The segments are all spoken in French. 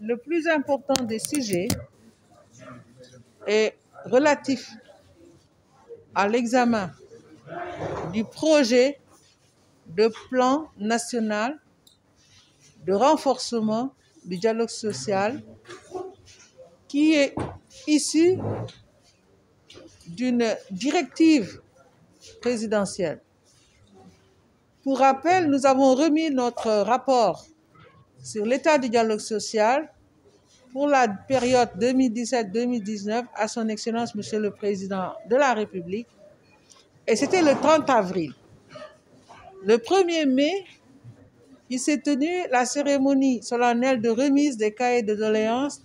le plus important des sujets est relatif à l'examen du projet de plan national de renforcement du dialogue social qui est issu d'une directive présidentielle. Pour rappel, nous avons remis notre rapport sur l'état du dialogue social pour la période 2017-2019 à son Excellence Monsieur le Président de la République, et c'était le 30 avril. Le 1er mai, il s'est tenu la cérémonie solennelle de remise des cahiers de doléances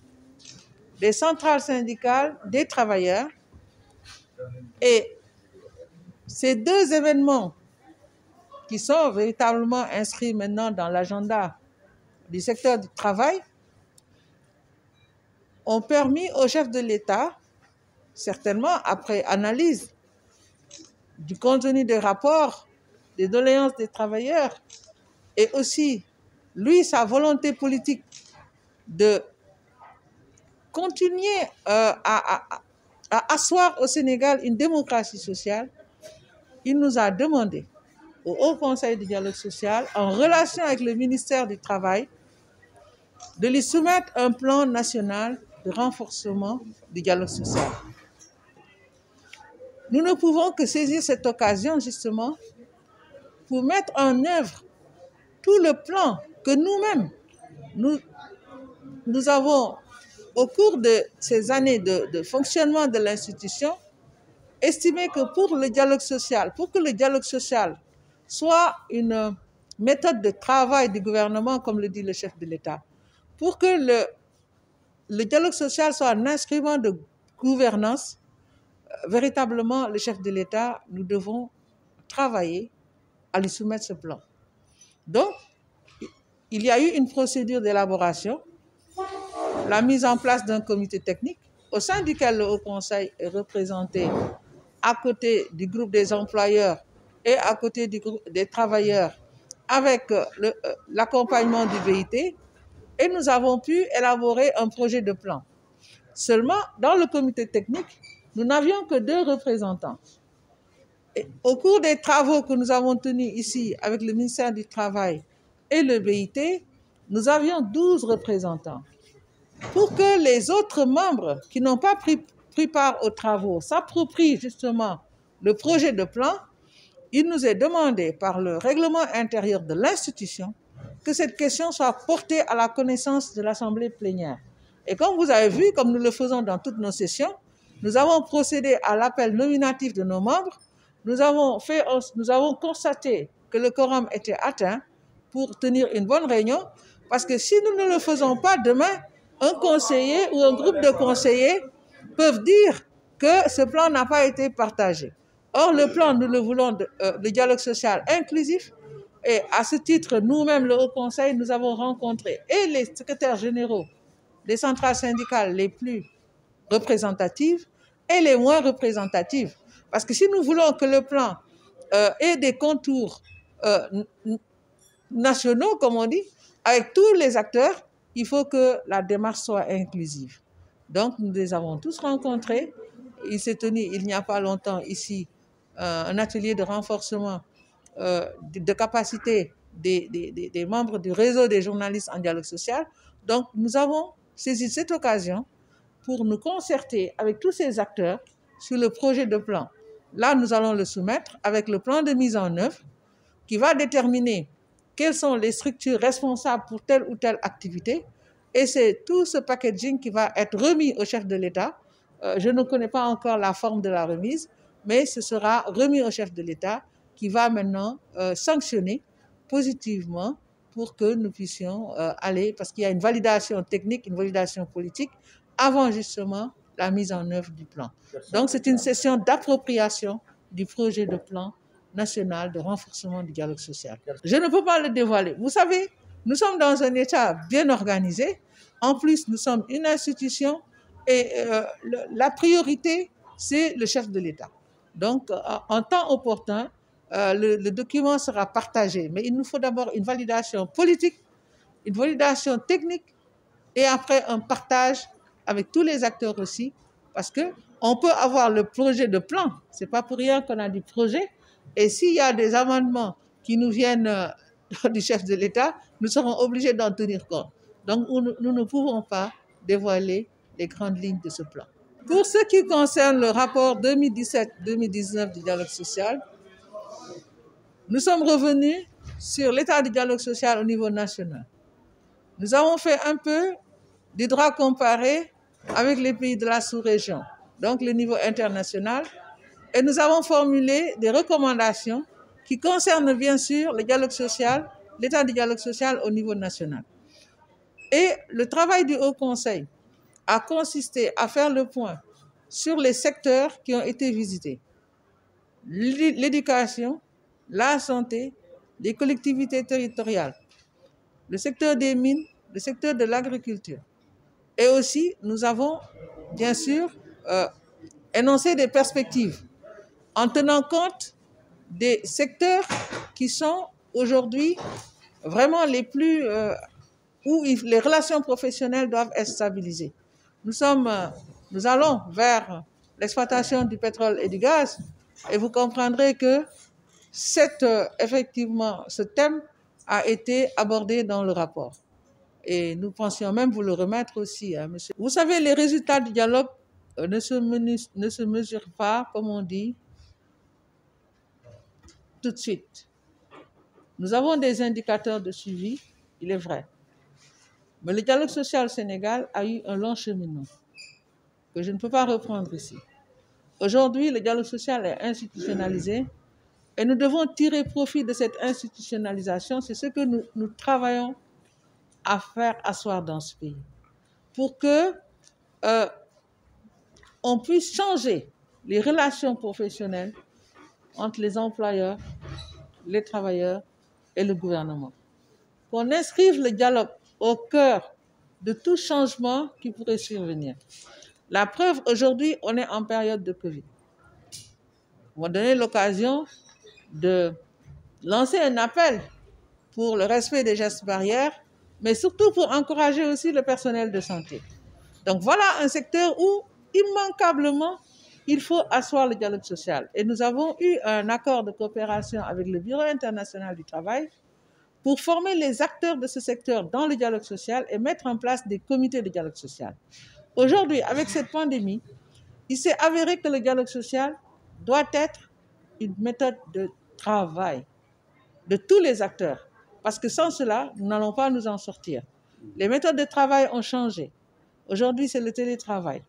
des centrales syndicales des travailleurs, et ces deux événements qui sont véritablement inscrits maintenant dans l'agenda du secteur du travail ont permis au chef de l'État, certainement après analyse du contenu des rapports, des doléances des travailleurs, et aussi, lui, sa volonté politique de continuer à asseoir au Sénégal une démocratie sociale, il nous a demandé au Haut Conseil du dialogue social, en relation avec le ministère du Travail, de lui soumettre un plan national de renforcement du dialogue social. Nous ne pouvons que saisir cette occasion, justement, pour mettre en œuvre tout le plan que nous-mêmes, nous avons, au cours de ces années de fonctionnement de l'institution, estimé que pour le dialogue social, pour que le dialogue social soit une méthode de travail du gouvernement, comme le dit le chef de l'État, pour que le dialogue social soit un instrument de gouvernance, véritablement, le chef de l'État, nous devons travailler à lui soumettre ce plan. Donc, il y a eu une procédure d'élaboration, la mise en place d'un comité technique, au sein duquel le Haut Conseil est représenté à côté du groupe des employeurs et à côté du groupe des travailleurs, avec l'accompagnement du BIT, et nous avons pu élaborer un projet de plan. Seulement, dans le comité technique, nous n'avions que 2 représentants. Et au cours des travaux que nous avons tenus ici avec le ministère du Travail et le BIT, nous avions 12 représentants. Pour que les autres membres qui n'ont pas pris part aux travaux s'approprient justement le projet de plan, il nous est demandé par le règlement intérieur de l'institution que cette question soit portée à la connaissance de l'Assemblée plénière. Et comme vous avez vu, comme nous le faisons dans toutes nos sessions, nous avons procédé à l'appel nominatif de nos membres. Nous avons constaté que le quorum était atteint pour tenir une bonne réunion, parce que si nous ne le faisons pas demain, un conseiller ou un groupe de conseillers peuvent dire que ce plan n'a pas été partagé. Or, le plan, nous le voulons, le dialogue social inclusif, et à ce titre, nous-mêmes, le Haut Conseil, nous avons rencontré et les secrétaires généraux des centrales syndicales les plus représentatives et les moins représentatives. Parce que si nous voulons que le plan ait des contours nationaux, comme on dit, avec tous les acteurs, il faut que la démarche soit inclusive. Donc, nous les avons tous rencontrés. Il s'est tenu, il n'y a pas longtemps, ici, un atelier de renforcement de capacité des membres du réseau des journalistes en dialogue social. Donc, nous avons saisi cette occasion pour nous concerter avec tous ces acteurs sur le projet de plan. Là, nous allons le soumettre avec le plan de mise en œuvre qui va déterminer quelles sont les structures responsables pour telle ou telle activité. Et c'est tout ce packaging qui va être remis au chef de l'État. Je ne connais pas encore la forme de la remise, mais ce sera remis au chef de l'État qui va maintenant sanctionner positivement pour que nous puissions aller, parce qu'il y a une validation technique, une validation politique, avant justement la mise en œuvre du plan. Donc c'est une session d'appropriation du projet de plan national de renforcement du dialogue social. Je ne peux pas le dévoiler. Vous savez, nous sommes dans un État bien organisé. En plus, nous sommes une institution et la priorité, c'est le chef de l'État. Donc, en temps opportun, le document sera partagé. Mais il nous faut d'abord une validation politique, une validation technique et après un partage avec tous les acteurs aussi, parce qu'on peut avoir le projet de plan, ce n'est pas pour rien qu'on a du projet, et s'il y a des amendements qui nous viennent du chef de l'État, nous serons obligés d'en tenir compte. Donc nous ne pouvons pas dévoiler les grandes lignes de ce plan. Pour ce qui concerne le rapport 2017-2019 du dialogue social, nous sommes revenus sur l'état du dialogue social au niveau national. Nous avons fait un peu du droit comparé avec les pays de la sous-région, donc le niveau international, et nous avons formulé des recommandations qui concernent bien sûr le dialogue social, l'état du dialogue social au niveau national. Et le travail du Haut Conseil a consisté à faire le point sur les secteurs qui ont été visités. L'éducation, la santé, les collectivités territoriales, le secteur des mines, le secteur de l'agriculture. Et aussi, nous avons, bien sûr, énoncé des perspectives en tenant compte des secteurs qui sont aujourd'hui vraiment les plus... où les relations professionnelles doivent être stabilisées. Nous allons vers l'exploitation du pétrole et du gaz et vous comprendrez que effectivement, ce thème a été abordé dans le rapport. Et nous pensions même vous le remettre aussi, hein, monsieur. Vous savez, les résultats du dialogue ne se mesurent pas, comme on dit, tout de suite. Nous avons des indicateurs de suivi, il est vrai. Mais le dialogue social au Sénégal a eu un long cheminement que je ne peux pas reprendre ici. Aujourd'hui, le dialogue social est institutionnalisé et nous devons tirer profit de cette institutionnalisation. C'est ce que nous travaillons à faire asseoir dans ce pays pour que on puisse changer les relations professionnelles entre les employeurs, les travailleurs et le gouvernement. Qu'on inscrive le dialogue au cœur de tout changement qui pourrait survenir. La preuve, aujourd'hui, on est en période de Covid. On va donner l'occasion de lancer un appel pour le respect des gestes barrières, mais surtout pour encourager aussi le personnel de santé. Donc voilà un secteur où, immanquablement, il faut asseoir le dialogue social. Et nous avons eu un accord de coopération avec le Bureau international du travail pour former les acteurs de ce secteur dans le dialogue social et mettre en place des comités de dialogue social. Aujourd'hui, avec cette pandémie, il s'est avéré que le dialogue social doit être une méthode de travail de tous les acteurs. Parce que sans cela, nous n'allons pas nous en sortir. Les méthodes de travail ont changé. Aujourd'hui, c'est le télétravail,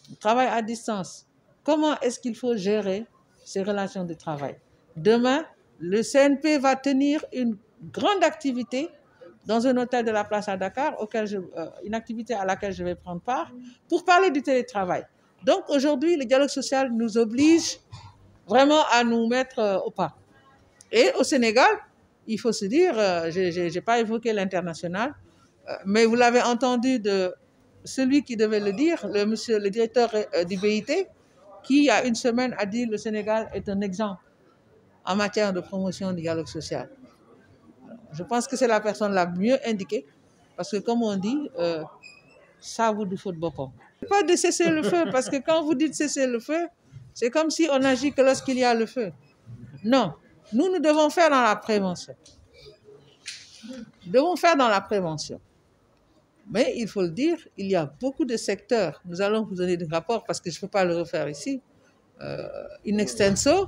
le travail à distance. Comment est-ce qu'il faut gérer ces relations de travail? Demain, le CNP va tenir une grande activité dans un hôtel de la place à Dakar, une activité à laquelle je vais prendre part, pour parler du télétravail. Donc aujourd'hui, le dialogue social nous oblige vraiment à nous mettre au pas. Et au Sénégal, il faut se dire, je n'ai pas évoqué l'international, mais vous l'avez entendu de celui qui devait le dire, le directeur du BIT, qui, il y a une semaine, a dit que le Sénégal est un exemple en matière de promotion du dialogue social. Je pense que c'est la personne la mieux indiquée, parce que comme on dit, ça vous du faut de beaucoup. Pas de cesser le feu, parce que quand vous dites cesser le feu, c'est comme si on agit que lorsqu'il y a le feu. Non, nous devons faire dans la prévention. Nous devons faire dans la prévention. Mais il faut le dire, il y a beaucoup de secteurs. Nous allons vous donner des rapports parce que je ne peux pas le refaire ici, in extenso.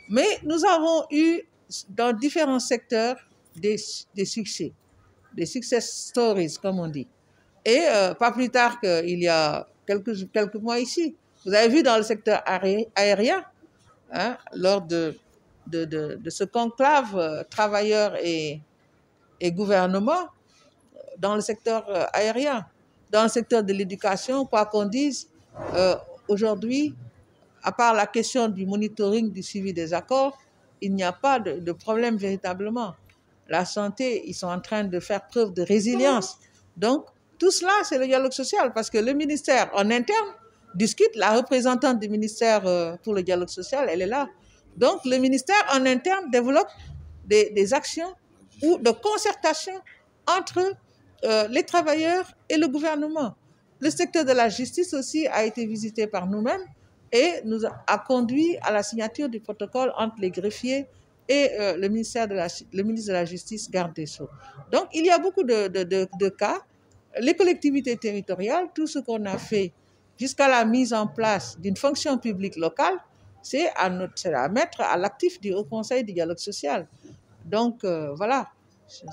Mais nous avons eu dans différents secteurs des succès, des success stories, comme on dit. Et pas plus tard qu'il y a quelques mois ici, vous avez vu dans le secteur aérien, hein, lors de ce conclave travailleurs et gouvernement, dans le secteur aérien, dans le secteur de l'éducation, quoi qu'on dise, aujourd'hui, à part la question du monitoring, du suivi des accords, il n'y a pas de problème véritablement. La santé, ils sont en train de faire preuve de résilience. Donc, tout cela, c'est le dialogue social, parce que le ministère en interne discute, la représentante du ministère pour le dialogue social, elle est là. Donc, le ministère en interne développe des actions ou de concertation entre les travailleurs et le gouvernement. Le secteur de la justice aussi a été visité par nous-mêmes et nous a conduit à la signature du protocole entre les greffiers et le ministre de la Justice, garde des Sceaux. Donc, il y a beaucoup de cas. Les collectivités territoriales, tout ce qu'on a fait jusqu'à la mise en place d'une fonction publique locale, c'est à mettre à l'actif du Haut Conseil du dialogue social. Donc, voilà,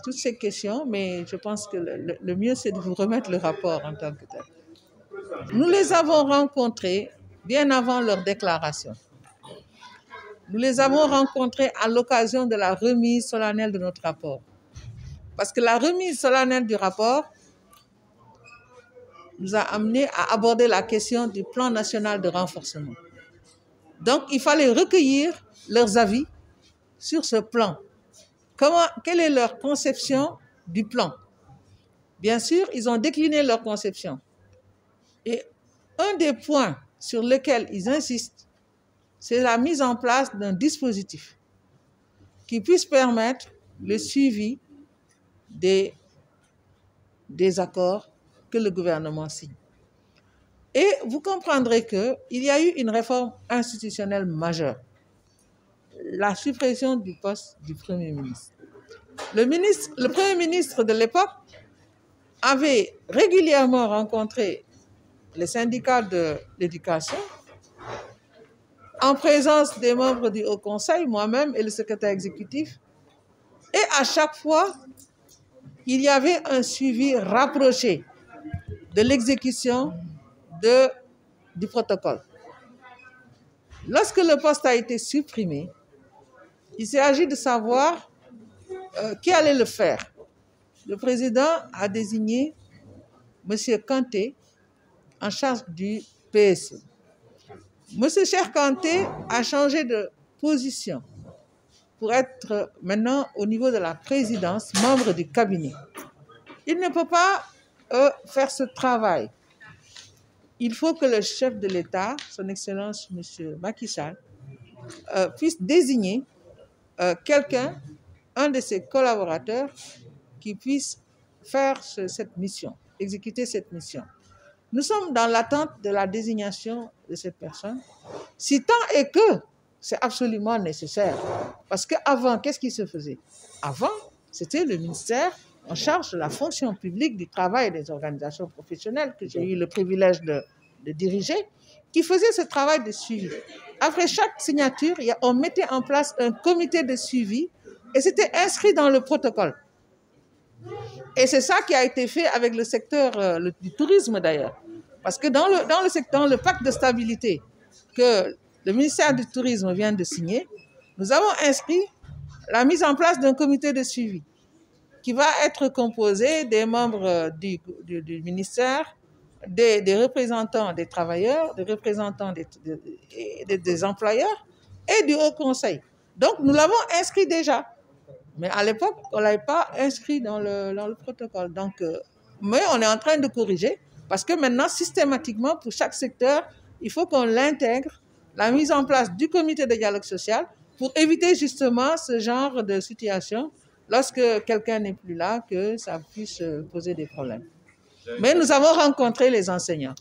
toutes ces questions, mais je pense que le mieux, c'est de vous remettre le rapport en tant que tel. Nous les avons rencontrés bien avant leur déclaration. Nous les avons rencontrés à l'occasion de la remise solennelle de notre rapport. Parce que la remise solennelle du rapport nous a amenés à aborder la question du plan national de renforcement. Donc, il fallait recueillir leurs avis sur ce plan. Quelle est leur conception du plan? Bien sûr, ils ont décliné leur conception. Et un des points sur lesquels ils insistent, c'est la mise en place d'un dispositif qui puisse permettre le suivi des accords que le gouvernement signe. Et vous comprendrez qu'il y a eu une réforme institutionnelle majeure, la suppression du poste du Premier ministre. Le Premier ministre de l'époque avait régulièrement rencontré les syndicats de l'éducation en présence des membres du Haut Conseil, moi-même et le secrétaire exécutif. Et à chaque fois, il y avait un suivi rapproché de l'exécution du protocole. Lorsque le poste a été supprimé, il s'est agi de savoir qui allait le faire. Le président a désigné M. Kanté en charge du PSE. M. Cheikh Kanté a changé de position pour être maintenant au niveau de la présidence, membre du cabinet. Il ne peut pas faire ce travail. Il faut que le chef de l'État, son Excellence M. Macky Sall, puisse désigner quelqu'un, un de ses collaborateurs, qui puisse faire cette mission, exécuter cette mission. Nous sommes dans l'attente de la désignation de cette personne, si tant est que c'est absolument nécessaire. Parce qu'avant, qu'est-ce qui se faisait? Avant, c'était le ministère en charge de la fonction publique, du travail et des organisations professionnelles que j'ai eu le privilège de diriger, qui faisait ce travail de suivi. Après chaque signature, on mettait en place un comité de suivi et c'était inscrit dans le protocole. Et c'est ça qui a été fait avec le secteur du tourisme d'ailleurs. Parce que dans le pacte de stabilité que le ministère du Tourisme vient de signer, nous avons inscrit la mise en place d'un comité de suivi qui va être composé des membres du ministère, des représentants des travailleurs, des représentants des employeurs et du Haut Conseil. Donc, nous l'avons inscrit déjà. Mais à l'époque, on ne l'avait pas inscrit dans le protocole. Donc, mais on est en train de corriger parce que maintenant, systématiquement, pour chaque secteur, il faut qu'on l'intègre, la mise en place du comité de dialogue social pour éviter justement ce genre de situation lorsque quelqu'un n'est plus là, que ça puisse poser des problèmes. Mais nous avons rencontré les enseignants.